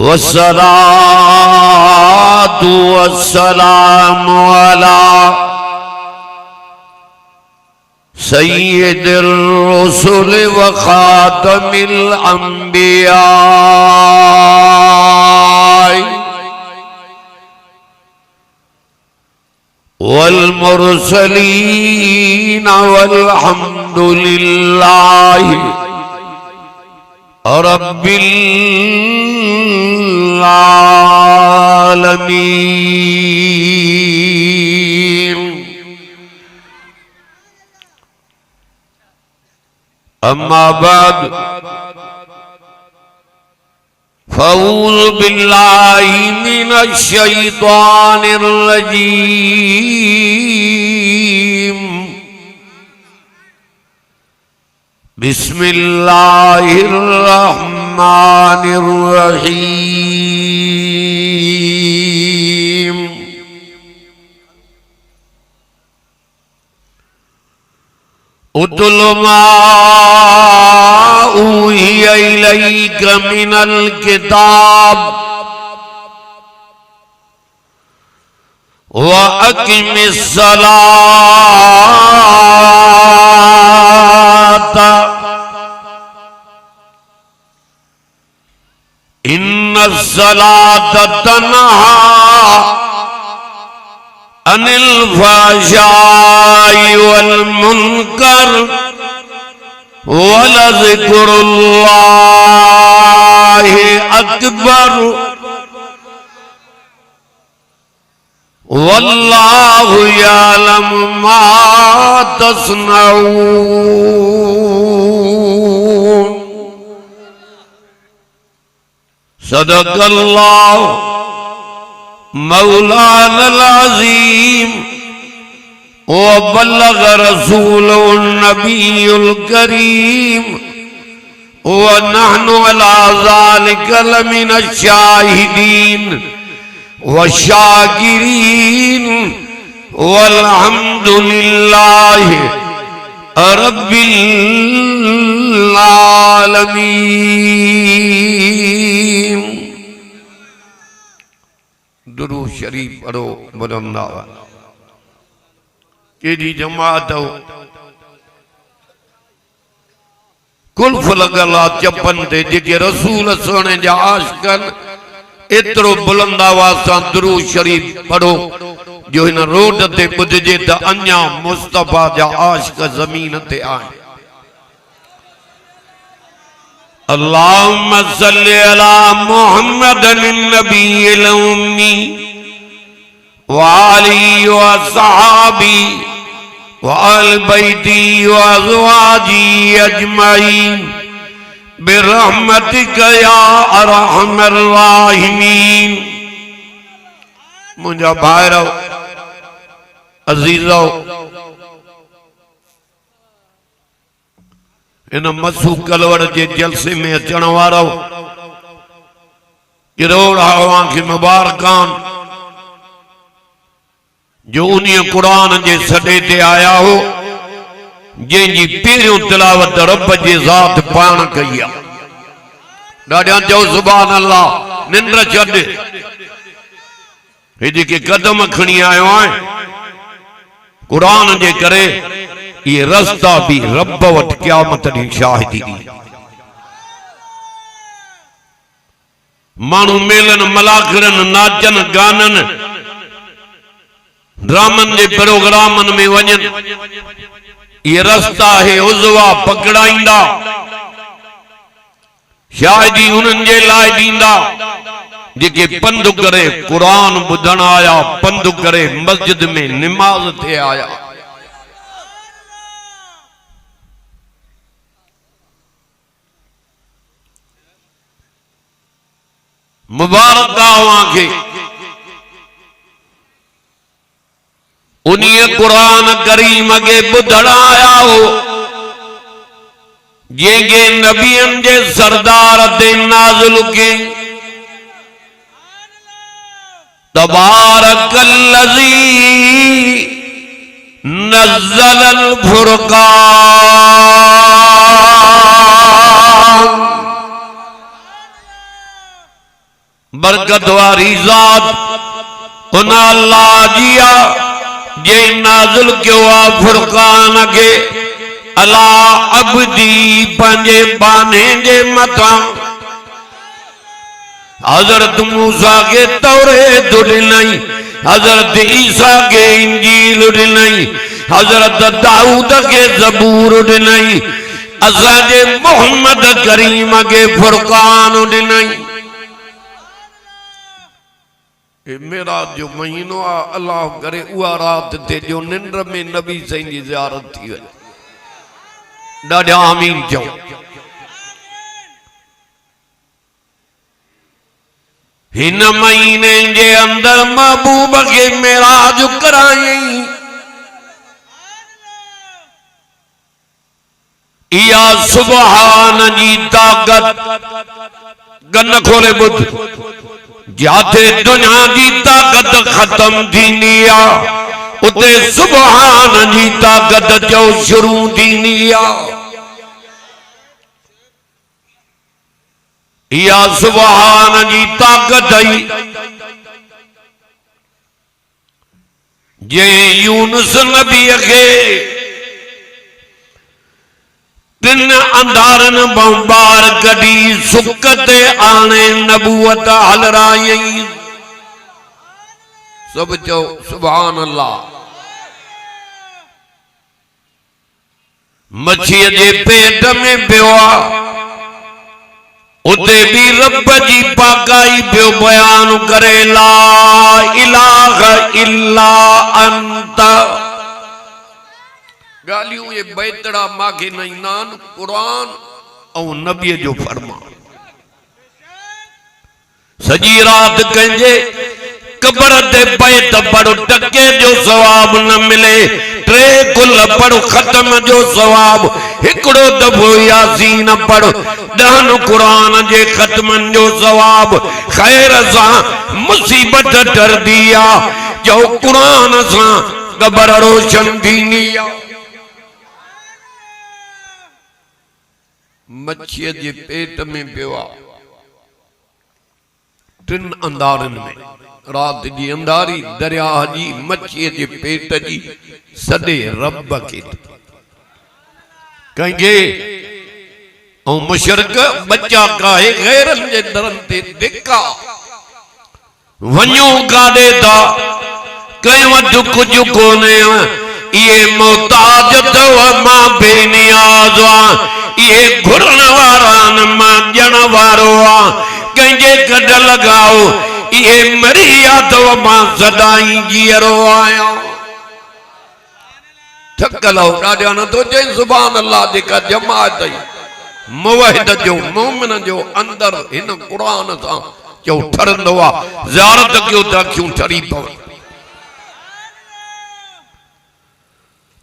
वस्सलातु वस्सलामु अला सय्यिदिर रुसुल व खातमिल अंबिया वल मुरसलीन वल्हम्दुलिल्लाहि रब्बिल आलमीन। अम्मा बाद फ़ऊज़ु बिल्लाहि मिनश शैतानिर रजीम। बिस्मिल्लाहिर रहमानिर रहीम। उतल मा ऊहिया इलैका मिनल किताब व अक़िमिस सलाता इन्नस सलाता तन्हा अनिल फ़हशाइ वल मुनकर वलज़िक्रुल्लाहि अकबर वल्लाहु यअलमु मा तस्नऊन। सदक़ल्लाहु मौलानल अज़ीम व बल्लग़ रसूलुन नबियुल करीम व नहनु अला ज़ालिका लमिनश शाहिदीन व शाकिरीन वल्हम्दुलिल्लाहि रब्बिल आलमीन। दुरूद शरीफ पढ़ो बुलंद आवाज़। केड़ी जमात हो कुल्फ लगल आ चपन ते जेके रसूल सोने जा आशिकन एतरो बुलंद आवाज़ सां दुरूद शरीफ पढ़ो जो इन रोड ते ॿुधजे त अञा मुस्तफा जा आशिक ज़मीन ते आहिनि। अल्लाहुम्मा सल्लि अला मुहम्मदिन नबिय्यिल उम्मी व आलिहि व अस्हाबी व अहलि बैती व अज़वाजी अजमईन बिरहमतिका या अरहमर राहिमीन। मुंहिंजा भाइरो अज़ीज़ो इन मसू कलवड़ के जलसे में अचण वारो किरोड़ हवा के मुबारकान जो उन्हीं कुरान के सडे ते आया हो जंहिंजी पहिरियों तिलावत रब जे ज़ात पाण कई आहे। ॾाढा चओ सुभान अल्लाह निंड छॾ हे जेके कदम खणी आयो आहे कुरान जे करे ये रस्ता भी रब वट क़यामत ॾींहुं शाहिदी दी। मानू मेलन मलाखरन नाचन गानन ड्रामन जे प्रोग्रामन में वञन ये रस्ता है उज़वा पकड़ाईंदा शाहिदी उन्हनि जे लाइ ॾींदा जेके पंधु करे कुरान ॿुधण आया पंधु करे मस्जिद में निमाज़ ते आया। मुबारक के उन्हीं कुरान करीम के ॿुधण आया हो जेके नबियन जे सरदार ते नाज़िल कई। तबारकल्लज़ी नज़्ज़लल फुरक़ान बरकत वारी ज़ात उन अल्लाह जिया जे नाज़िल कियो आ फुरकान के अला अब्दी पंजे बाने जे मथा हजरत मूसा के तौरेत ॾिनई, हजरत ईसा के इंजील ॾिनई, हजरत दाऊद के ज़बूर ॾिनई, असांजे मोहम्मद करीम के फुरकान ॾिनई। मेराज जो महीनो आ, अल्लाह करे उहा रात ते जो निंड में नबी साईं जी ज़ियारत थी वञे। ॾाढा आमीन चओ। हिन महीने जे अंदर महबूब के मेराज करायई। या सुबहान जी ताकत गन खोले बुध जाते दुनिया जी ताकत खत्म थींदी आ उते सुबहान जी ताकत जो शुरू थींदी आ। या सुबहान जी ताकत आई जे यूनुस नबी के तिन अंधारन बंबार कड़ी सुकते आने नबूवत हलराई। सब चो सुभान अल्लाह। मच्छी जे पेट में पियो उते भी रब जी पाकाई पियो बयान करे ला इलाहा इल्ला अंत। गालियों ये बैतड़ा माखे नहीं नान कुरान और नबी जो फरमान। सजी रात कंजे कब्र ते पए त पढ़ो टके जो सवाब न मिले, टे कुल पढ़ो खत्म जो सवाब, हिकड़ो दफो यासीन पढ़ो दहन कुरान जे खत्मन जो सवाब। खैर सा मुसीबत डर दिया जो कुरान सा कब्र रोशन थींदी आ। मच्छी जे पेट में पियो टिन अंधारन में रात जी अंधारी दरिया जी मच्छी जे पेट जी सदे रब के कंगे और मुशरक बच्चा काहे गैरन जे दरन ते दिका वन्यो गाडे दा कयो दुख जो कोने ये मोहताज तो मां बेनियाज ये घुरण वारा न मां जण वारो आ कंजे कड लगाओ ये मरिया तो मां सदाई जीरो आया। थकलो ॾाढा न तो चई सुभान अल्लाह जेका जमात मुवहिद जो मोमिन जो अंदर हिन कुरान सां जो ठरंदो आ ज़ियारत कयो त अखियूं ठरी पवन।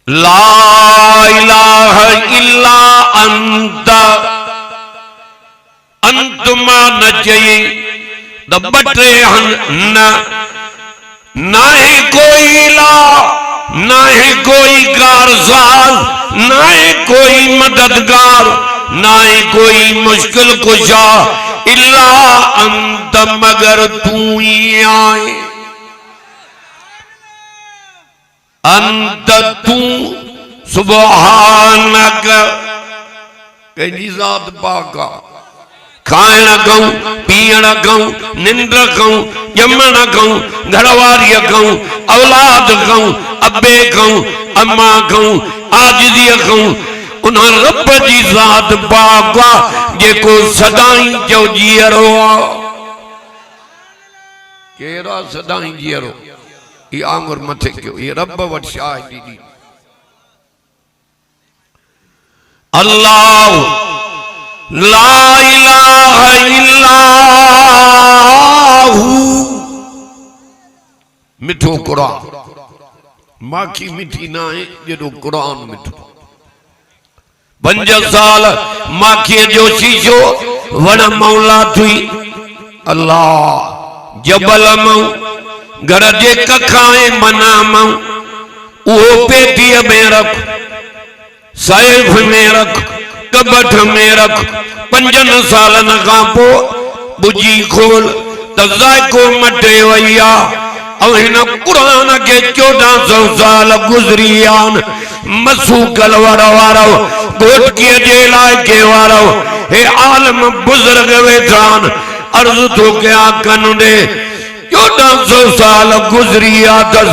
ला इलाहा इल्ला अंत अंतमा न चई दबटे न नाहे कोई ला नाहे कोई कारसाज नाहे कोई मददगार नाहे कोई मुश्किल कुशा इल्ला अंत मगर तू ही आए। अंत तू सुबहानक कहीं ज़ात पाका खाइण कहूं पीअण कहूं निंड कहूं जमण कहूं घरवारी कहूं औलाद कहूं अबे कहूं अम्मा कहूं आजिज़ी कहूं उन रब जी ज़ात पाका जेको सदाई जो जीअरो आ। केरा सदाई जीअरो ये आंगुर मथे क्यों ये रब वट शाहिदी दी। अल्लाह ला इलाहा इल्लाहु मिठो कुरान माखी मिठी ना है जो कुरान मिठो। 5 साल माखी जो शीशो वण मौला थी अल्लाह जबल मऊ घर जे कखाए मना मऊ वो पेटी में रख सैफ में रख कबठ में रख 5 सालन का पो बुझी खोल त तज़ाइको मटे वैया और इन कुरान के 1400 साल गुजरी आन मसू कलवर वारो गोटकी जेला के वारो हे आलम बुजुर्ग वेठान अर्ज तो क्या कनुडे 1400 साल गुजरी आदस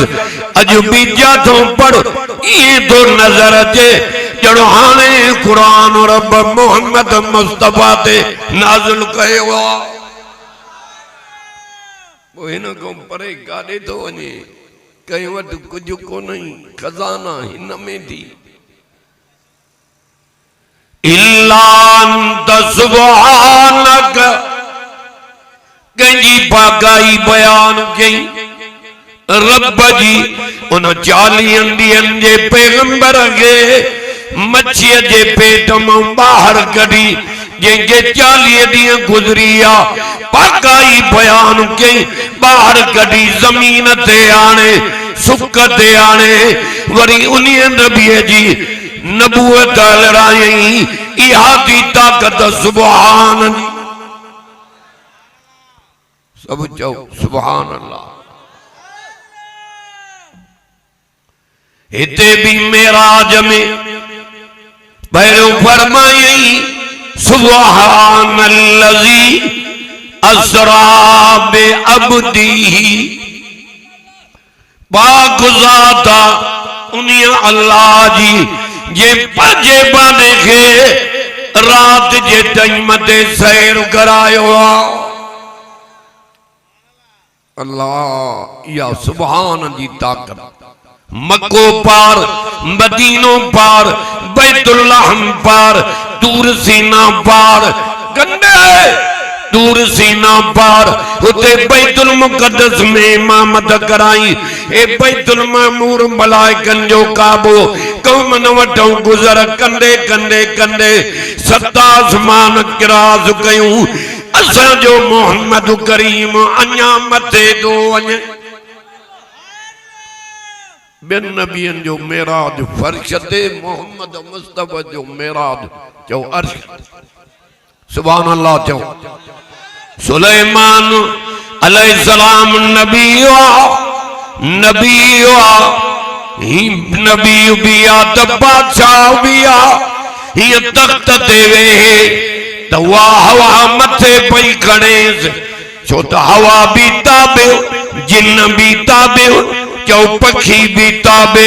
अजु बीजा तो पढ़ ये तो नजर अचे जड़ो हाने कुरान रब मोहम्मद मुस्तफा ते नाज़िल कयो वो इन को परे गाड़े तो वने कई वट कुछ को नहीं खजाना हिन में दी इल्ला अंत सुब्हानक कंजी पागाई बयान कई रब जी उन 40 ॾींहंनि जे पैगंबर खे मच्छीअ जे पेट मां ॿाहिरि कढी जंहिंखे 40 ॾींहं गुज़री आ पागाई बयान कई ॿाहिरि कढी ज़मीन ते आणे सुक ते आणे वरी उन्हीअ नबीअ जी नबूअत लड़ाई इहा थी ताक़त सुभान सब चओ सुभान अल्लाह हिते भी मेराज में पहिरियों फरमाई सुभानल्लज़ी अस्रा बि अब्दीही पाक ज़ाता उन्हीं अल्लाह जी जे पंजे बाने के रात जे टाइम ते सैर करायो अल्लाह या सुभान जी ताकत मक्को पार मदीनो पार बैतुल्लाहम पार दूर सीना पार गंडे दूर सीना पार उते बैतुल मुक़द्दस में इमामत कराई ए बैतुल मामूर मलाइकन जो काबो कौमन वटों गुजर कंदे कंदे कंदे 7 आसमान किरास कयूं असा जो मोहम्मद करीम अन्या मथे दो वने बिन नबियन जो मेराज फरशते मोहम्मद मुस्तफा जो मेराज जो अर्श सुभान अल्लाह चो सुलेमान अलैहिस्सलाम नबी बिया त बादशाह बिया ये तख्त ते वेहे त वा हवा मथे पई खणेस छो त हवा भी ताबे जिन भी ताबे चौ पखी भी ताबे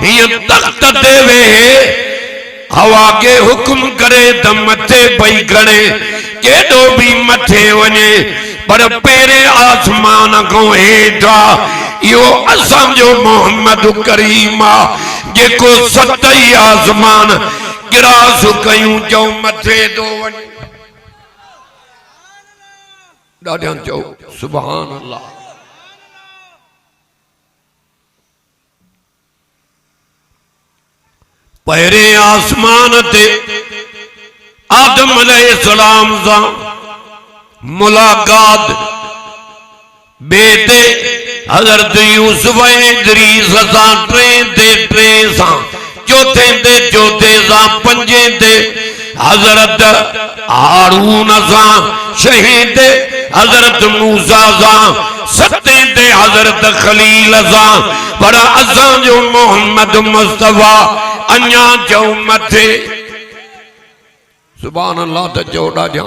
ये तख्त ते वेहे हवा के हुक्म करे त मथे पई खणे केडो भी मथे वने पर पेरे आसमान को हेठा यो असम जो मोहम्मद करीम जेको 7 आसमान किरास कयूं चो मथे दो वने ॾाढा चो सुभान अल्लाह पहरे आसमान ते आदम अलैहिस्सलाम सा मुलाकात बेटे हजरत यूसुफ इदरीस सा ट्रे सा चौथे सा पंजे ते हजरत हारून सा शहीद हजरत मूसा सा 7 ते हजरत खलील सा पर असां जो मोहम्मद मुस्तफा अन्या चौ मथे सुभान अल्लाह त चो ॾाढा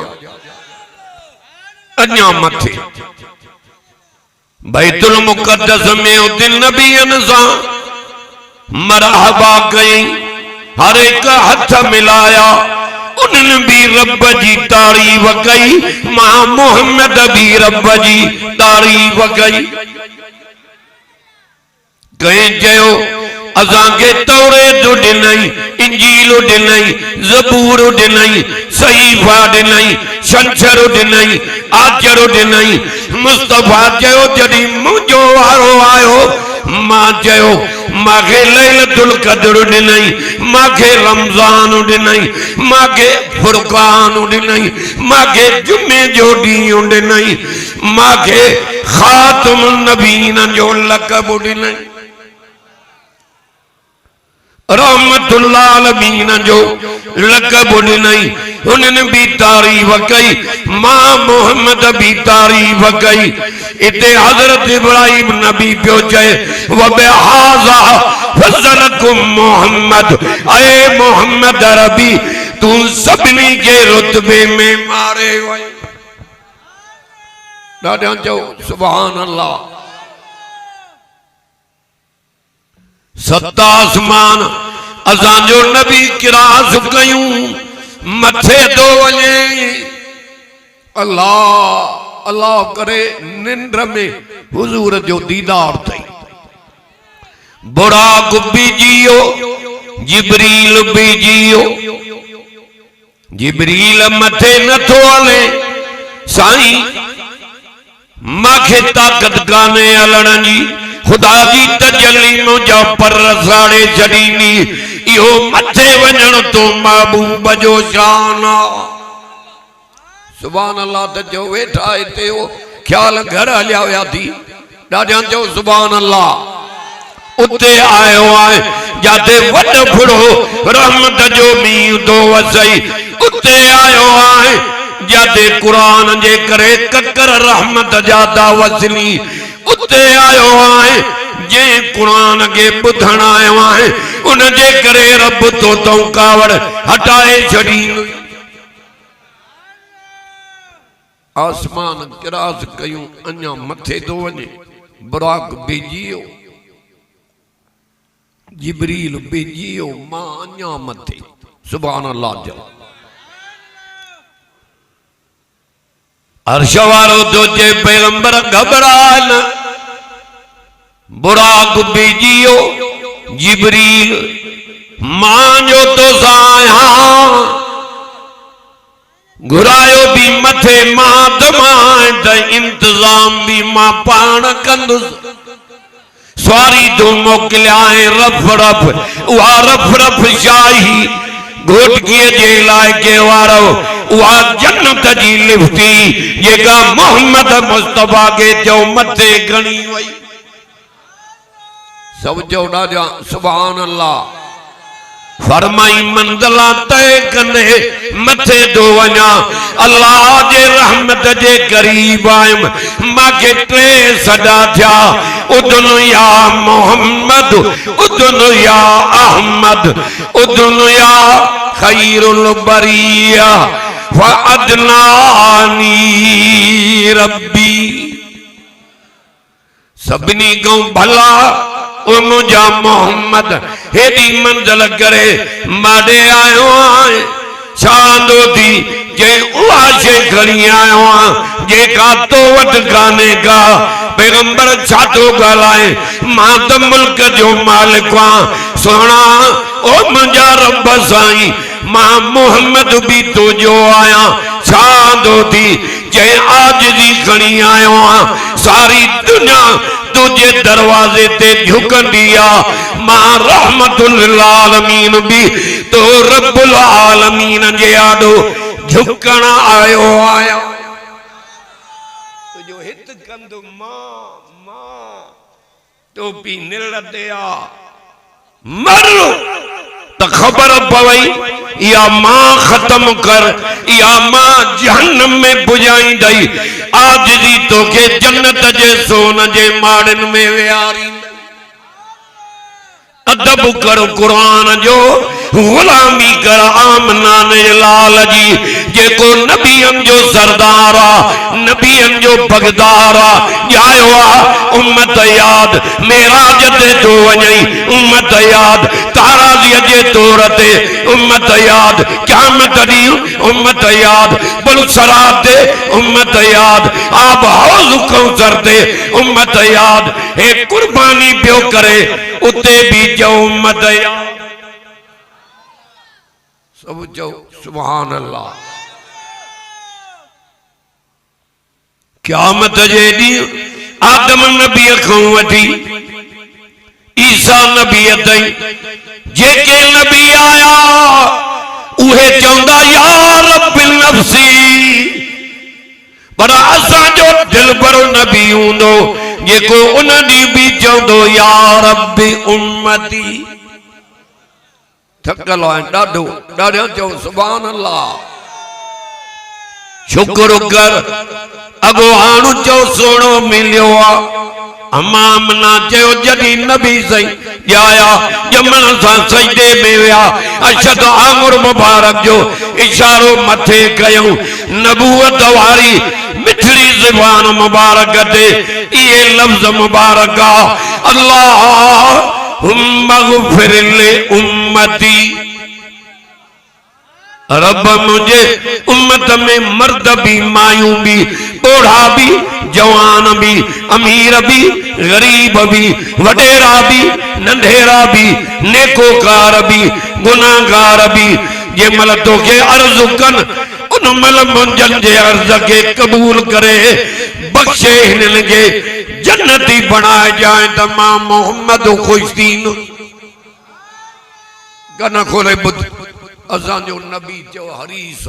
अन्या मथे बैतुल मुक़द्दस में उते नबियन सा मरहबा कई हर एक हथ मिलाया उन्हनि भी रब जी तारीफ कई मां मोहम्मद भी रब जी तारीफ कई कहीं चयो असां के तौरेत ॾिनई इंजील ॾिनई ज़बूर ॾिनई सहीफ़ा ॾिनई शंछर ॾिनई आचर ॾिनई मुस्तफा चयो जॾहिं मुंहिंजो वारो आयो मां चयो मांखे लैलतुल क़द्र ॾिनई मांखे रमज़ान ॾिनई मांखे फुरक़ान ॾिनई मांखे जुमे जो ॾींहुं ॾिनई मांखे ख़ातमुन नबीन जो लक़ब ॾिनई रहमतुल्लाह अलमीन जो लक़ब नहीं उन्होंने भी तारीफ कई मां मोहम्मद भी तारीफ कई इते हजरत इब्राहिम नबी पियो चए वबहाजा फज़लकुम मोहम्मद अए मोहम्मद रबी तू सभिनी के रुतबे में मारे वई ॾाढा चओ सुभान अल्लाह सत आसमान असां जो नबी किरास कयूं मथे तो वञे अल्लाह अल्लाह करे निंड में हुजूर जो दीदार थई बुराक भी जियो जिब्रील भी जियो जिब्रील मथे नथो हले साईं माखे ताकत काने हलण जी खुदा जी तजल्ली मुझा पर साड़े छड़ीनी इहो मथे वञण तो महबूब जो शान सुभान अल्लाह त जो वेठा हिते हो ख्याल घर हलिया विया थी ॾाढा चओ सुभान अल्लाह उते आयो आहे जाते वॾ फुड़ो रहमत जो मींहुं थो वसई उते आयो आहे जाते क़ुरान जे करे ककर रहमत जा था वसनी उते आयो आहे जे कुरान के बुधण आयो आहे उन जे करे रब तो तो कावड़ हटाए छड़ी आसमान किरास कयूं अन्या मथे तो वने बुराक भेजियो जिब्रील भेजियो मां अन्या मथे सुभान अल्लाह जो अर्श वारो तो जे पैगंबर घबरान बुराक भेजियो जिब्रील मां जो तो साया घुरायो भी मथे मां दमाए त इंतजाम भी मां पाण कंदुस सवारी तो मोकिलियाए रफ रफ उहा रफ रफ शाही घोटकीअ जे इलाइक़े वारो उहा जन्नत जी लिफ्टी जेका मोहम्मद मुस्तफा के जो मथे घणी वई सब जो ॾाढा सुभान अल्लाह फरमाई मंज़िला तय कंदे मथे दो वञा अल्लाह जे रहमत जे करीब आयम मांखे टे सदा थिया उदन या मोहम्मद उदन या अहमद उदन या खैरुल बरिया फअदनानी रब्बी सभिनी को भला ओ मुझा मोहम्मद हेडी मंजिल करे माडे आयो आए चांदो दी जे उहा शे खणी आयो आ जेका तो वट गाने का पैगंबर छातो गालाए मां त मुल्क जो मालिक आ सोना ओ मुझा रब साईं मां मोहम्मद भी तो जो आया चांदो दी जे आज दी खणी आयो आ सारी दुनिया तुझे दरवाजे ते झुकंदी आ मां रहमतुल लिल आलमीन भी तो रब्बुल आलमीन जे आडो झुकण आयो आया तो जो हित कंद मां मां तो भी निलते आ मर त खबर पवई या मां खत्म कर या मां जहन्नम में बुझाई दई आज दी तो के जन्नत जे सोन जे माड़न में वियारी अदब करो कुरान जो गुलामी कर आमना ने लाल जी जेको नबियन जो सरदार आ नबियन जो भगदार आ आयो आ उम्मत याद मेराज ते तो वञई उम्मत याद ताराज़ी जे तौर ते उम्मत याद क़यामत दी उम्मत याद बुलसरात ते उम्मत याद आब हौज़ कौसर ते उम्मत याद हे कुर्बानी पियो करे उते भी जो उम्मत याद सब जो सुभान अल्लाह क़यामत जे ॾींहुं आदम नबी खां वठी ईसा नबी ताईं जेके नबी आया उहे चवंदा या रब्बिल नफ्सी पर असां जो दिलबर नबी हूंदो जेको उन ॾींहुं बि चवंदो या रब्बी उम्मती थकल आहिनि ॾाढो ॾाढो चओ सुभान अल्लाह शुक्र कर अगो हाणु चओ सोनो मिलियो आहे अमाम ना चयो जॾहिं नबी सही ॼाया ॼमण सां सजदे में विया अशद आमुर मुबारक जो इशारो मथे कयूं नबूवत वारी मिठड़ी ज़ुबान मुबारक ते इहे लफ़्ज़ मुबारक अल्लाहुम्मा ग़फ़िर li उम्मती रब मुझे उम्मत में मर्द भी मायूं भी बूढ़ा भी जवान भी अमीर भी गरीब भी वडेरा भी नंढेरा भी नेकोकार भी गुनाहगार भी जे मल तोखे अर्ज़ कन उन मल मुंजन जे अर्ज़ के कबूल करे बख्शे हिननि खे जन्नती बणाए जाए त मां मोहम्मद ख़ुश थींदो कन खोले ॿुध असांजो नबी चो हरीस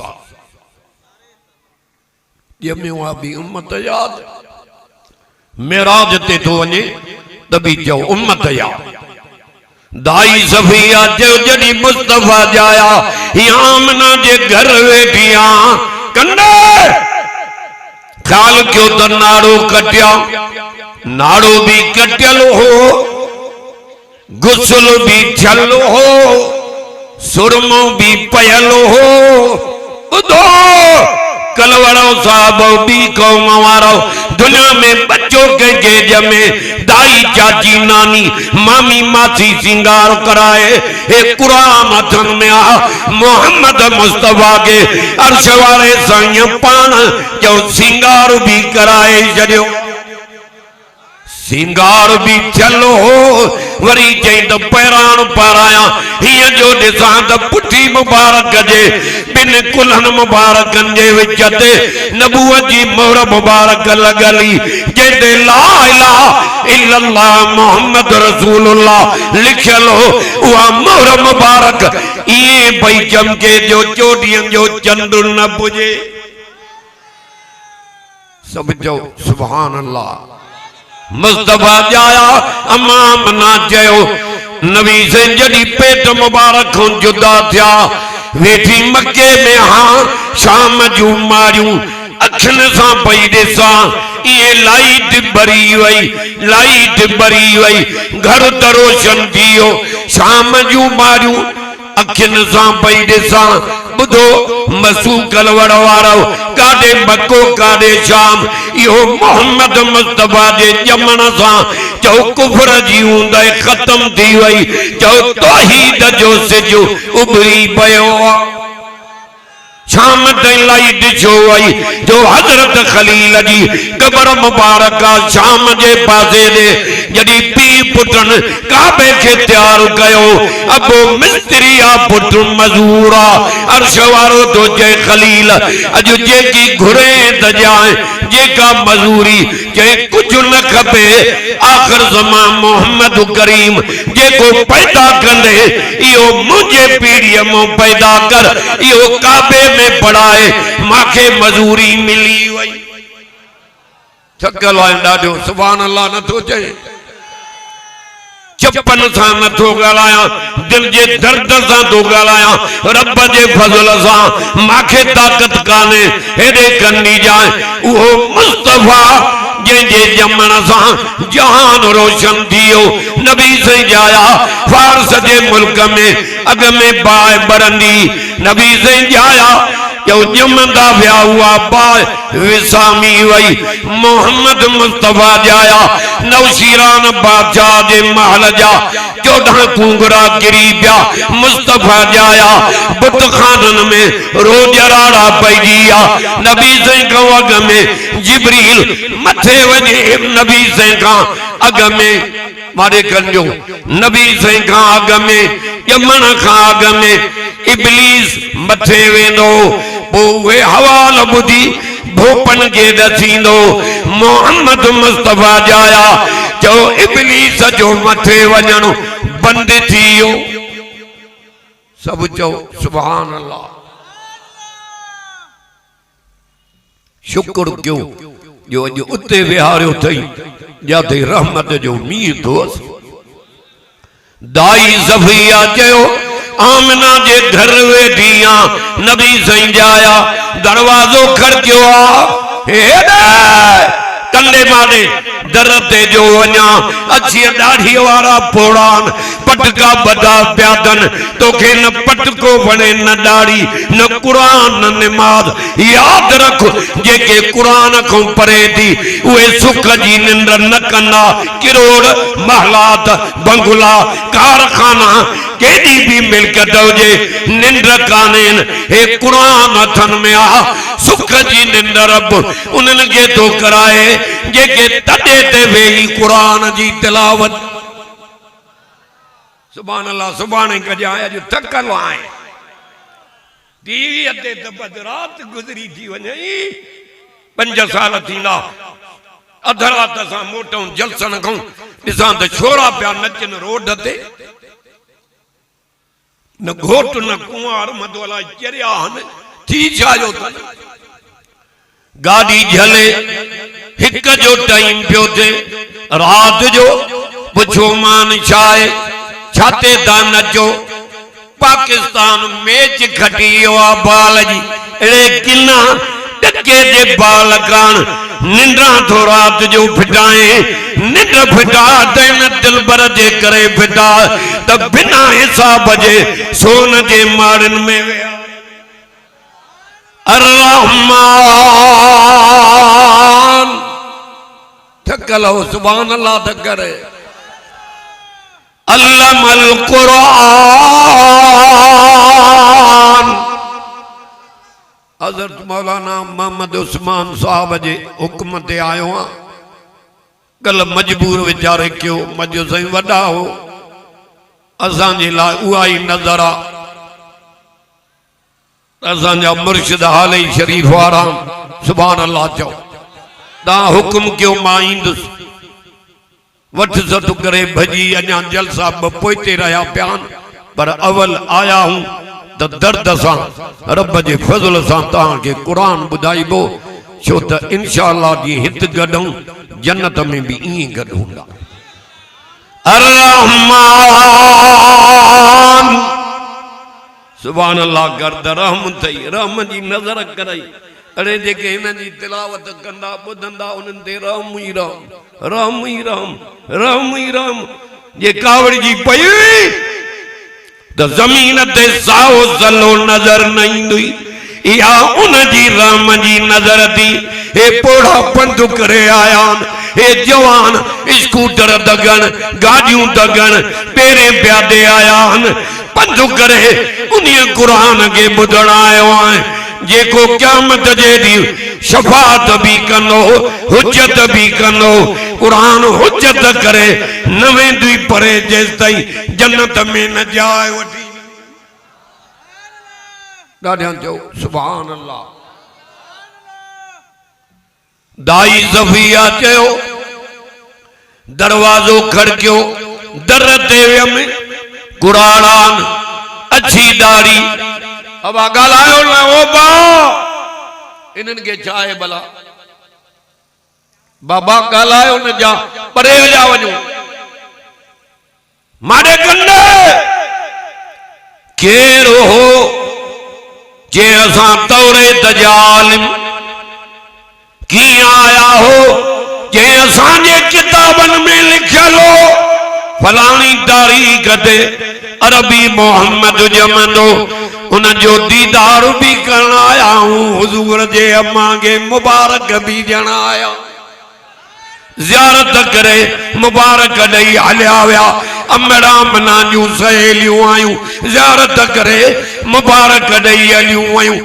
ॼमियो आहे बि उम्मत याद मेराज ते थो वञे त बि चओ उम्मत याद दाई सफिया चयो जॾहिं मुस्तफा जाया आमना जे घर वेठी आं कंदे ख़्याल कयो त नाड़ो कटिया नाड़ो भी कटियल हो गुस्ल भी थियल हो सुरमो भी पयल हो ॿुधो कलवड़ो साहब भी कौम वारो दुनिया में बच्चों के ॼमे दाई चाची नानी मामी मासी सिंगार कराए हे कुरान हथन में आ मोहम्मद मुस्तफा के अर्श वाले साईं पान जो सिंगार भी कराए छॾियो सिंगार भी चलो हो वरी चई तो पैरान पाराया हिय जो ॾिसां त पुठी मुबारक जे बिन कुल्हन मुबारकन जे विच ते नबूवत जी मोहर मुबारक लॻली जंहिंते ला इलाहा इल्लल्लाह मोहम्मद रसूलुल्लाह लिखियल हो उहा मोहर मुबारक ईअं पई चमके जो चोॾीअनि जो चंड न पुॼे सभु चओ सुभान अल्लाह मुस्तफा जाया अमाम ना चयो नबी से जॾहिं पेट मुबारक जुदा थिया वेठी मक्के में हाँ शाम जूं मारियूं अखियुनि सां पई ॾिसां इहे लाइट बरी वई घर त रोशन थी वियो शाम जूं मारियूं अखियुनि सां पई ॾिसां ॿुधो मसू कलवड़ वारो काॾे मको काॾे शाम इहो मोहम्मद मुस्तफा जे ॼमण सां चओ कुफर जी ऊंदहि ख़त्म थी वई चओ तौहीद जो सिज उभरी पियो शाम ताईं लाइट छो वई जो हज़रत खलील जी क़बर मुबारक शाम जे पासे ॾे जॾहिं पीउ पुटनि काबे खे तैयार कयो अबो मिस्त्री आ पुट मज़ूर आ अर्श वारो तो चए खलील अॼु जेकी घुरे त ॼाए जेका मज़ूरी चए कुझु न खपे आख़िर ज़मान मोहम्मद करीम जेको पैदा कंदे इहो मुंहिंजे पीढ़ीअ मां पैदा कर इहो काबे में पढ़ाए माखे मजूरी मिली वई थकल आहे ॾाढो सुभान अल्लाह नथो चए चपन सां नथो ॻाल्हायां दिल जे दर्द सां थो ॻाल्हायां रब जे फज़ल सां माखे ताक़त कान्हे हेॾे कंदी जाए उहो मुस्तफा जंहिंजे ॼमण सां जहान रोशन थी वियो नबी साईं जाया फारस जे मुल्क में अॻ में बाहि बरंदी नबी साईं जाया जो ॼमंदा विया हुआ बाहि विसामी वई मोहम्मद मुस्तफा जाया नौशीरान बादशाह जे महल जा 14 कुंगरा गिरी पिया मुस्तफा जाया बुतखाननि में रोज राड़ा पइजी आ नबी साईं खां अॻ में जिब्रील मथे वञे नबी साईं खां अॻ में मारे कंजो नबी साईं खां अॻ में ॼमण खां अॻ में इब्लीस मथे वेंदो पोइ उहे हवाल ॿुधी भोपन खे ॾसींदो मोहम्मद मुस्तफा जाया चओ इब्लीस जो मथे वञणु बंदि थी वियो सभु चओ सुभान अल्लाह शुक्र कयो जो अॼु उते विहारियो अथई जिते रहमत जो मींहुं थो दाई ज़फ़िया चयो आमना जे घर वेठिया नबी सही जाया दरवाजो खड़कियो कंडे माडे दरते जो वना अच्छी दाढ़ी वाला पोड़ान पटका बदा प्यादन तोखे न पटको बने न दाढ़ी न कुरान न नमाज याद रख जेके कुरान को परे थी वे सुख जी निंद्र न कंदा किरोड़ महलात बंगला कारखाना केडी भी मिलकत हुजे निंद्र कानेन हे कुरान हथन में आ सुख जी निंद्र रब उन्हनि खे तो कराए जेके तॾे ते वेही कुरान जी तिलावत सुभान अल्लाह सुभाणे कजा अज थकल आए टीवी ते त बद रात गुजरी थी वञे 5 साल थींदा अध रात सां मोटूं जलसन खां ॾिसां त छोरा पिया नचन रोड ते न घोट न कुंवार मधुला चरिया हन थी छायो गाड़ी झले हिक जो टाइम पियो थे रात जो पुछो मान छाए छाते ता नचो पाकिस्तान मैच खटी आ बाल जी एड़े किना टके जे बाल कान निंद्रा तो रात जो फिटाए निंद्र फिटा तेन दिलबर जे करे फिटा त बिना हिसाब जे सोन जे मारन में वे रहमान थकल हो सुभान अल्लाह तकर अल्लामल कुरान हजरत मौलाना मोहम्मद उस्मान साहब जे हुक्म ते आयो हां कल मजबूर वीचारे क्यों मजो सही वडा हो असां जे ला उहा ही नजर आ असांजा मुर्शिद हाले शरीफ वारा सुभान अल्लाह चो ता हुक्म क्यों मां ईंदुस वठ सट करे भजी अञा जलसा पोइते रहा प्यान पर अवल आया हूं त दर्द सां रब जे फज़ल सां तव्हांखे कुरान ॿुधाइबो छो त इंशाअल्लाह जी हित गॾूं जन्नत में भी ईअं गॾु हूंदा रहमान सुभान अल्लाह गर्द रहम थई रहम जी नजर करई अरे जेके इन जी तिलावत कंदा ॿुधंदा उन्हनि ते रहम ही रहम रहम ही रहम रहम ही रहम जे कावड़ जी पई त ज़मीन ते साओ ज़लो नजर न ईंदी इहा उन जी रहम जी नजर थी हे पोड़ा पंध करे आया हे जवान स्कूटर दगन गाड़ियों दगन पेरे प्यादे आया पंध करे उन्हीं कुरान के ॿुधण आयो आहियां जेको क़यामत जे ॾींहुं शफाअत भी कंदो हुज्जत भी कंदो कुरान हुज्जत करे न वेंदी परे जेसि ताईं जन्नत में न जाए वठी ॾाढा चओ सुभान अल्लाह दाई ज़फिया चयो दरवाजो खड़कियो दर ते वियमि कुरान अच्छी दाढ़ी अब गालायो न ओ बा इन्हनि खे छा आहे भला बाबा गालायो न जा परे जा वञो मारे कंदे केर हो जे असां तौरे तजालिम कीअं आया हो जे असांजे किताबनि में लिखियल हो फलाणी तारीख़ ते अरबी मोहम्मद जमंदो उन जो दीदार भी करण आया हूं हुजूर जे अम्मा के मुबारक भी ॾियण आया ज़ियारत करे मुबारक ॾेई हलिया विया अमड़ा मना जूं सहेलियूं आयूं ज़ियारत करे मुबारक ॾेई हलियूं वयूं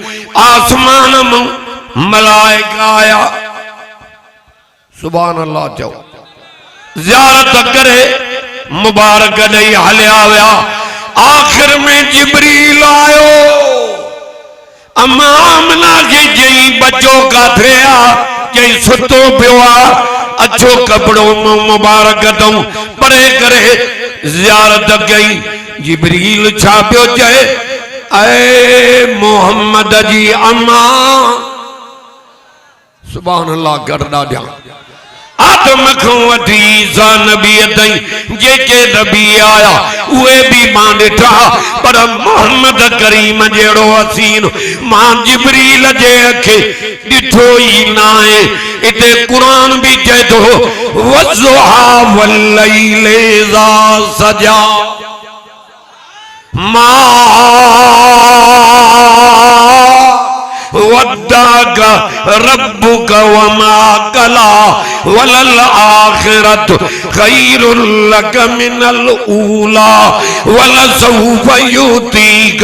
आसमान में मलाइका आया सुभान अल्लाह चओ ज़ियारत करे मुबारक ॾेई हलिया विया आखिर में जिब्रील आयो अम्मा आमना के जई बच्चो काथे आ जई सुतो पियो आ अच्छो कपड़ो मुबारक दऊं परे करे ज़ियारत कई जिब्रील छा पियो चए ऐ मोहम्मद जी अम्मा सुभान अल्लाह कर ॾाढा हाथ आदम को वठी ईसा नबी ताईं जेके नबी आया उहे भी मां ॾिठा पर मोहम्मद करीम जहिड़ो हसीन मां जिब्रील जे अखे ॾिठो ई न आहे। इते क़ुरान भी चए थो वज़ुहा वल्लैल इज़ा सजा मा वद्दाक रब्बुक वमा कला वलल आखिरत खैरुल लक मिनल ऊला वलसौफ युतीक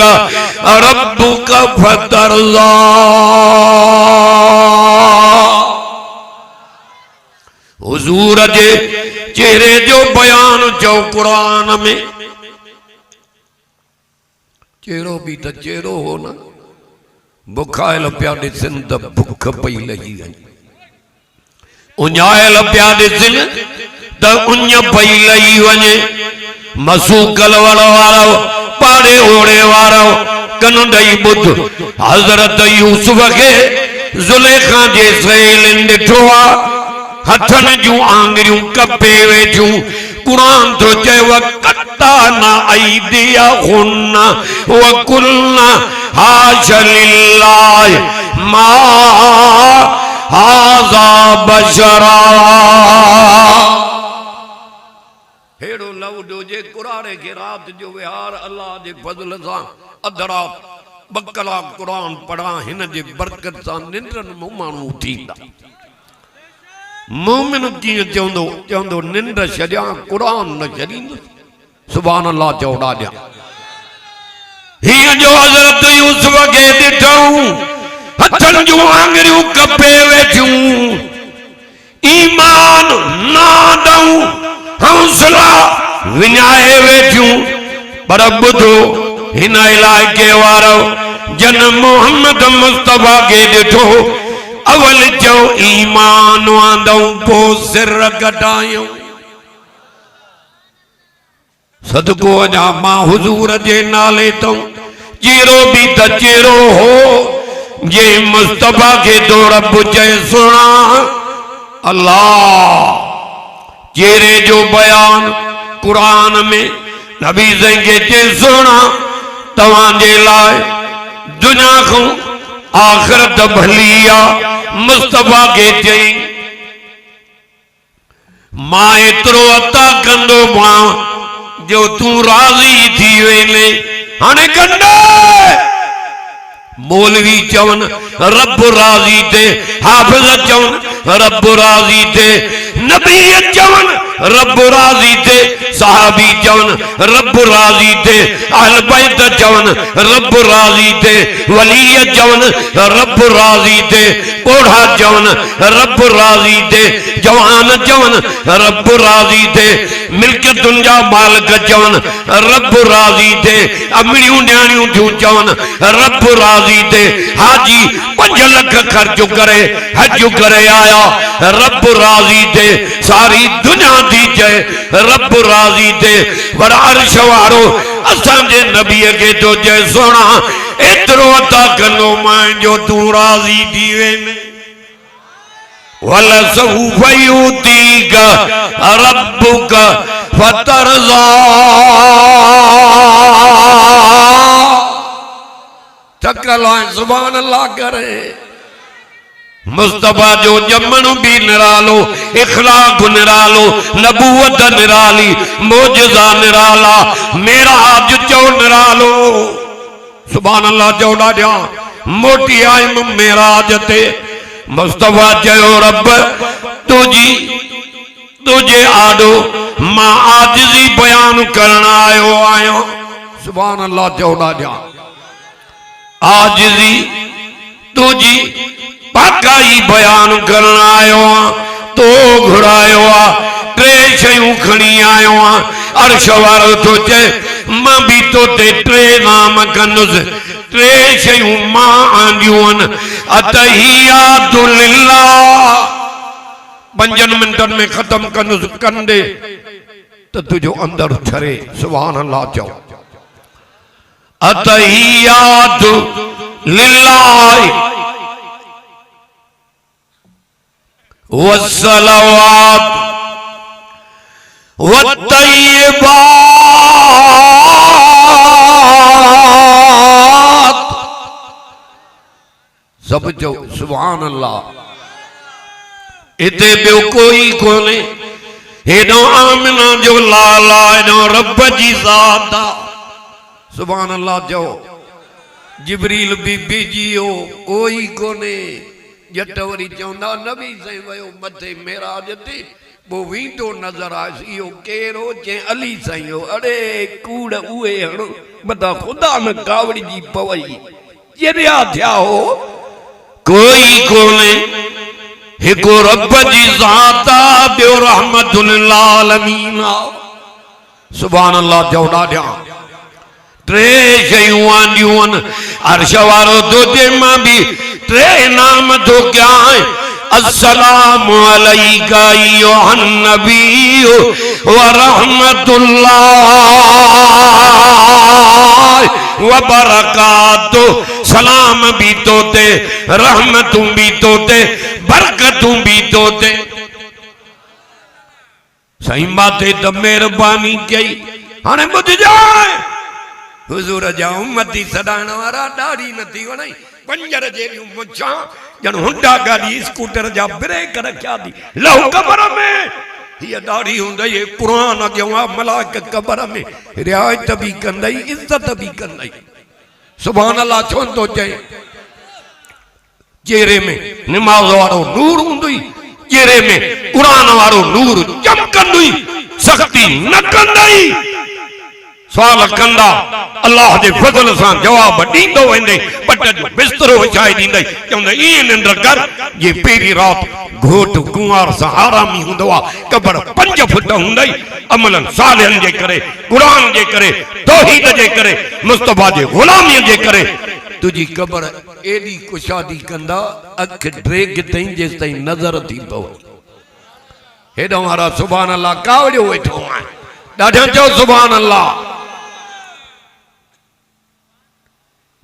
रब्बुक फतरज़ा। हुजूर जे चेहरे जो बयान चो कुरान में। चेहरो भी तो चेहरो हो ना, बुखायल पिया ॾिसनि त बुख पई लही वञे, उञायल पिया ॾिसनि त उञ पई लही वञे। मसूकल वारो पाड़े ओड़े वारो कन ॾेई ॿुध हज़रत यूसुफ खे ज़ुलेखा जे सहेलिन ॾिठो आहे, हथनि जूं आङिरियूं कपे वेठियूं। कुरान तो चयो कत्ताना अयदियहुन वकुलना हाशा लिल्लाहि मा हाज़ा बशरा। हेड़ो लवडो जे कुरारे के रात जो विहार अल्लाह जे फज़ल सां अधरा बकला कुरान पढ़ा हिन जे बरकत सां निंद्रन में माण्हू थींदा। मोमिन कीअं चवंदो चवंदो निंड छॾियां कुरान न छॾींदो। सुभान अल्लाह चओ ॾाढा। हीअं जो हज़रत यूसुफ खे ॾिठऊं हथनि जूं आङिरियूं कपे वेठियूं, ईमान नादऊं हौसला विञाए वेठियूं। पर ॿुधो हिन इलाइक़े वारो जन मोहम्मद मुस्तफा खे ॾिठो अवल चो ईमान आंदऊं पो सिर कटायूं। सदको वञा मां हुजूर जे नाले तो चेहरो भी त चेहरो हो जे मुस्तफा के तो रब चए सुना अल्लाह। चेहरे जो बयान कुरान में नबी के चे सुना तवां जे लाए दुनिया को आखिरत भली आ। मुस्तफा के चई मां एतिरो अता कंदो मां जो तू राज़ी थी वेले। हाणे कंदे मौलवी चवन रब राज़ी थे, हाफिज चवन रब राज़ी थे, नबी चवन रब राज़ी थे, सहाबी चवन रब राज़ी थे, अहल बैत चवन रब राज़ी थे, वली चवन रब राज़ी थे, कोढ़ा चवन रब राज़ी थे, जवान चवन रब राज़ी थे, मिल्कियतुन जा मालिक चवन रब राज़ी थे, अमड़ियूं न्याणियूं थियूं चवन रब राज़ी थे। हाजी 5 लाख खर्च करे हज करे आया रब राज़ी थे। सारी दुनिया थी चए रब राज़ी थे। पर अर्श वारो असांजे नबीअ खे तो चए सोना एतिरो अता कंदो मां जो तू राज़ी थी वेंदे। वलसौफ युतीक रब्बुक फतरज़ा। चकल सुभान अल्लाह करे। मुस्तफा जो जमन भी निरालो, इखलाक निरालो, नबूवत निराली, मोजज़ा निराला, मेराज चो निरालो। सुभान अल्लाह चो ॾाढा मोटी आयम मेराज ते। मुस्तफा चयो रब तुझे आडो मां आजिज़ी बयान करण आयो आयो। सुभान अल्लाह चो ॾाढा आजिज़ी तुझी पाकाई बयान करण आयो आ। तो घुरायो आ 3 शयूं खणी आयो आ। अर्श वारो तो चए मां भी तो ते 3 नाम कंदुसि। 3 शयूं मां आंदियूं आहिनि। अतहियातु लिल्लाह 5 मिनटनि में ख़त्म कंदुसि कंदे त तुझो अंदर छरे। सुभान अल्लाह चओ। अतहियातु लिल्लाह वस्सलावात वत्तय्यिबात सब जो सुभान अल्लाह। इते बियो कोई कोने हेडो आमिना जो लाला हेडो रब जी ज़ात सुभान अल्लाह जो जिब्रील बीबी जियो कोई कोने जट वरी चवंदा नबी साईं वयो मथे मेराज ते वो वींदो नजर आयो इहो केरो चे अली साईं हो अरे कूड़ उहे हण बता खुदा न कावड़ी जी पवई जेरिया थिया हो कोई कोने हिको रब जी ज़ात बियो रहमतुल लिल आलमीन सुभान अल्लाह जो ॾाढा त्रे शयूं आंदियूं अर्श वारो दोजे मां भी त्रे नाम तो क्या है अस्सलामु अलैका अय्युहन नबी व रहमतुल्लाह व बरकातु सलाम भी तोते रहमतुं भी तोते बरकतुं भी तोते सही बात है तो मेहरबानी कई हाने बुझ जाए हुजूर जा उम्मती सदाण वारा दाढ़ी नथी वणाई पंजर जेरियूं मुछा जन हुंडा गाड़ी स्कूटर जा ब्रेक रखिया थी लहू कबर में ये दाढ़ी हुंदई ये कुरान अॻियां मलाक कबर में रियायत भी कंदई इज्जत भी कंदई सुभान अल्लाह छो तो चए चेहरे में नमाज वारो नूर हुंदई चेहरे में कुरान वारो नूर चमकंदई सख्ती न कंदई सवाल कंदा अल्लाह के फजल से जवाब दींदो वेंदे पट जो बिस्तरो विछाए दींदई चवंदे ई निंड कर ये पेरी रात घोट कुंवार सा आरामी हुंदो आ कबर 5 फुट हुंदई अमलन सालिहन जे करे कुरान जे करे तौहीद जे करे मुस्तफा जे गुलामी जे करे तुझी कबर एडी कुशादी कंदा अख ड्रेग तई जेस तई नजर थी पवे हेडो मारा सुभान अल्लाह कावड़ियो वेठो आ ॾाढो चो सुभान अल्लाह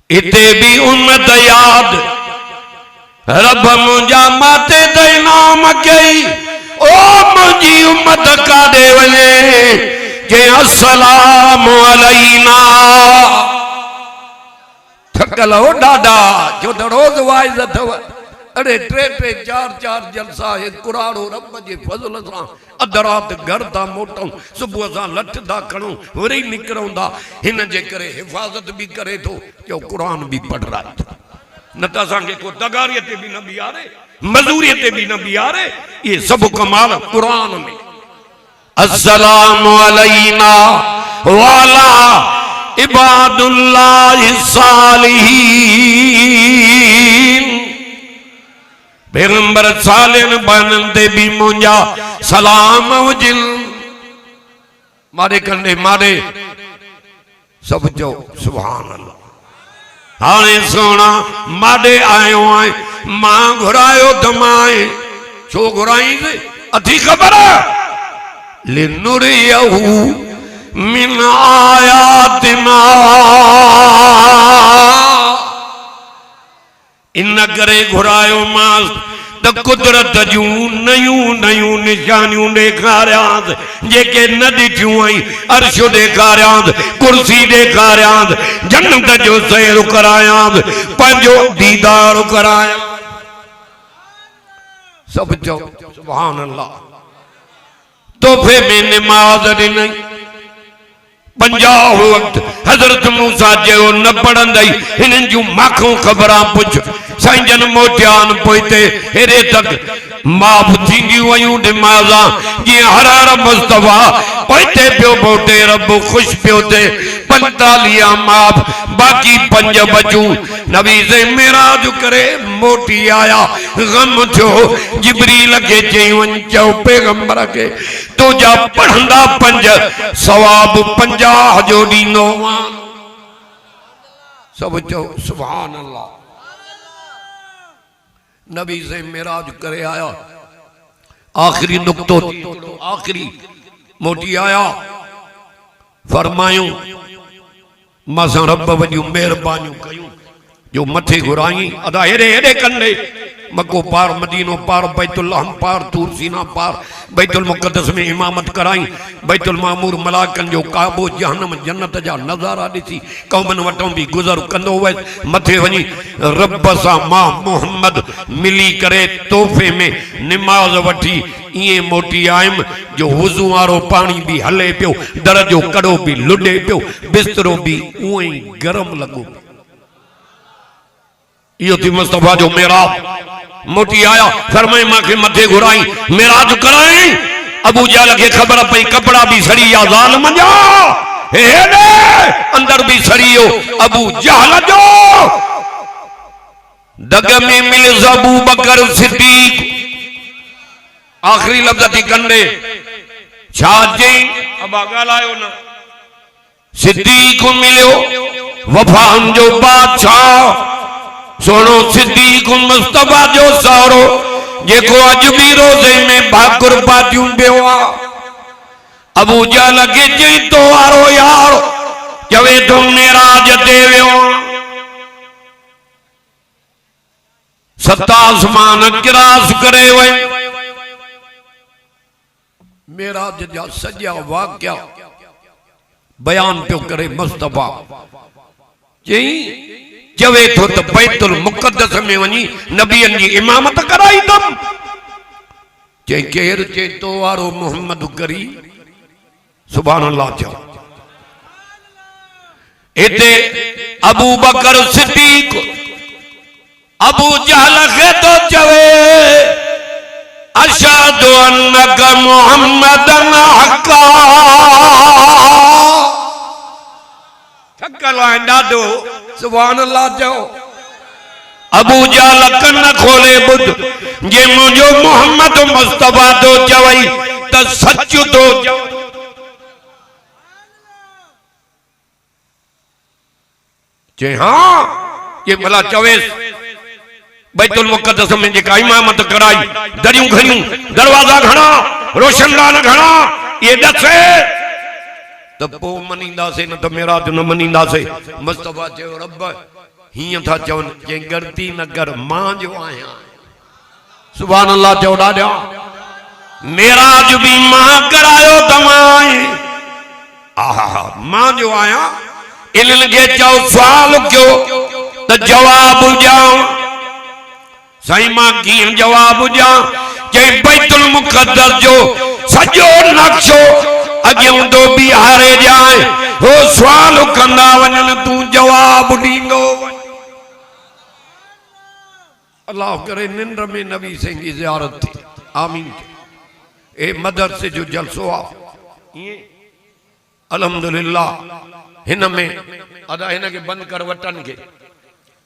इते भी उम्मत याद रब मुंजा माते दई नाम कई ओ मुंजी उम्मत काडे वने के अस्सलामु अलैना थकल हो डाडा जो तो रोज वाइज अथव अरे 3-4 जलसा है कुराड़ो रब जे फजल सा अधरात घर ता मोटूं सुबह सा लठ दा खणूं वरी निकरंदा हिन जे करे हिफाजत भी करे तो जो कुरान भी पढ़ रहा न त असांखे को तगारीअ ते भी न बिहारे मजदूरीअ ते भी न बिहारे ये सब कमाल कुरान में अस्सलामु अलैना वाला इबादुल्लाहि सालिहीन पैगंबर सालिन बनते भी मुंजा सलाम हुजिन मारे कंडे मारे सब जो सुभान अल्लाह हाने सोना माडे आयो आए मां घुरायो दमाए छो घुराई अथी खबर लिनुरियहु मिन आयातिना इन करे घुरायो मां त कुदरत जूं नयूं नयूं निशानियूं ॾेखारियांस जेके न ॾिठियूं आई अर्श ॾेखारियांस कुर्सी ॾेखारियांस जन्नत जो सैर करायांस पंहिंजो दीदार करायांस सब चओ सुभान अल्लाह तोहफे में नमाज ॾिनई 50 वक्त हजरत मूसा जो न पढ़ंदई हिनन जूं माखों खबरां पुछ साईं जन मोटियान पोइते हेरे तक माफ थींदियूं वयूं नमाज़ां जीअं हर हर मुस्तफा पोइते पियो मोटे रब खुश पियो थे 45 माफ बाकी 5 बचूं नबी से मेराज करे मोटी आया गम थियो जिब्रील के चई वन चओ पैगंबर के तुझा पढ़ंदा 5 सवाब 50 जो ॾींदो सब चो सुभान अल्लाह नबी से मेराज करे आया आखिरी नुक्तो आखिरी मोटी आया फरमायूं मां रब वॾियूं मेहरबानियूं कयूं जो मथे घुराई अदा हेरे हेरे कंदे मक्को पार, मदीनो पार, बैतुल्लाहम पार, तूर सीना पार, बैतुल मुक़द्दस में इमामत कराई, बैतुल मामूर मलाकन जो काबो, जहन्नम जन्नत जा नज़ारा ॾिसी क़ौमनि वटों भी गुज़र कंदो वयसि। मथे वञी रब सां मां मोहम्मद मिली करे तोहफ़े में निमाज़ वठी इएं मोटी आयुमि जो वुज़ू वारो पाणी भी हले पियो, दर जो कड़ो भी लुॾे पियो, बिस्तरो भी उएं ई गरम लॻो। इहो थी मुस्तफ़ा जो मेराज। मोटी आया, फरमाए मांखे मथे घुराई, मेराज कराई। अबू जहल खे ख़बर पई कपड़ा भी सड़ी या ज़ालिम जा, हेॾे अंदर भी सड़ी हो अबू जहल जो। दग में मिलिस अबू बकर सिद्दीक, आखिरी लफ्ज़ थी कंदे छा चई, अबा ॻाल्हायो न। सिद्दीक मिलियो वफ़ान जो बादशाह, सोनो सिद्दीक मुस्तफ़ा जो सारो, जेको अज भी रोज़े में भाकुर पाटियूं पियो आ। अबू जहल खे चई तो वारो यार चवे तो मेराज ते वियो, 7 आसमान क्रॉस करे वई। मेराज जा सॼा वाक़िया बयान पियो करे मुस्तफ़ा। चई चवे तो बैतुल मुक़द्दस में वनी नबियन जी इमामत कराई तम। चई केर चे तो वारो मोहम्मद करी, सुभान अल्लाह चो। इते अबू बकर सिद्दीक अबू जहल खे तो चवे अशहदु अन्नक मुहम्मदन हक्का। थकल आहे ॾाढो, सुभान अल्लाह चओ। अबू जहल कन खोले ॿुध, जे मुंहिंजो मोहम्मद मुस्तफ़ा तो चवई त सच तो चव। जे हाँ ये भला चवेस बैतुल मुक़द्दस में जेका इमामत कराई, दरियूं घणियूं, दरवाजा घणा, रोशनदान घणा, ये दसे तो पो मनींदासे न तो मेराज न मनींदासे। मुस्तफ़ा चयो रब हीअं था चवनि, जे गलती न कर, मां जो आहियां। सुभान अल्लाह चओ ॾाढा। मेराज भी मां करायो तव्हां, आहा मां जो आहियां। इन्हनि खे चओ सुवाल कयो त जवाब ॾियां। साईं मां कीअं जवाब ॾियां? चई बैतुल मुक़द्दस जो सॼो नक्शो अॻियों तो बिहारे जाए, हो सुवाल कंदा वञनि, तू जवाब ॾींदो। अल्लाह करे निंड में नबी सिंह की ज़ियारत थी। आमीन। ए मदरसे जो जलसो आ, अल्हम्दुलिल्लाह हिन में अदा हिन के बंद कर वटन के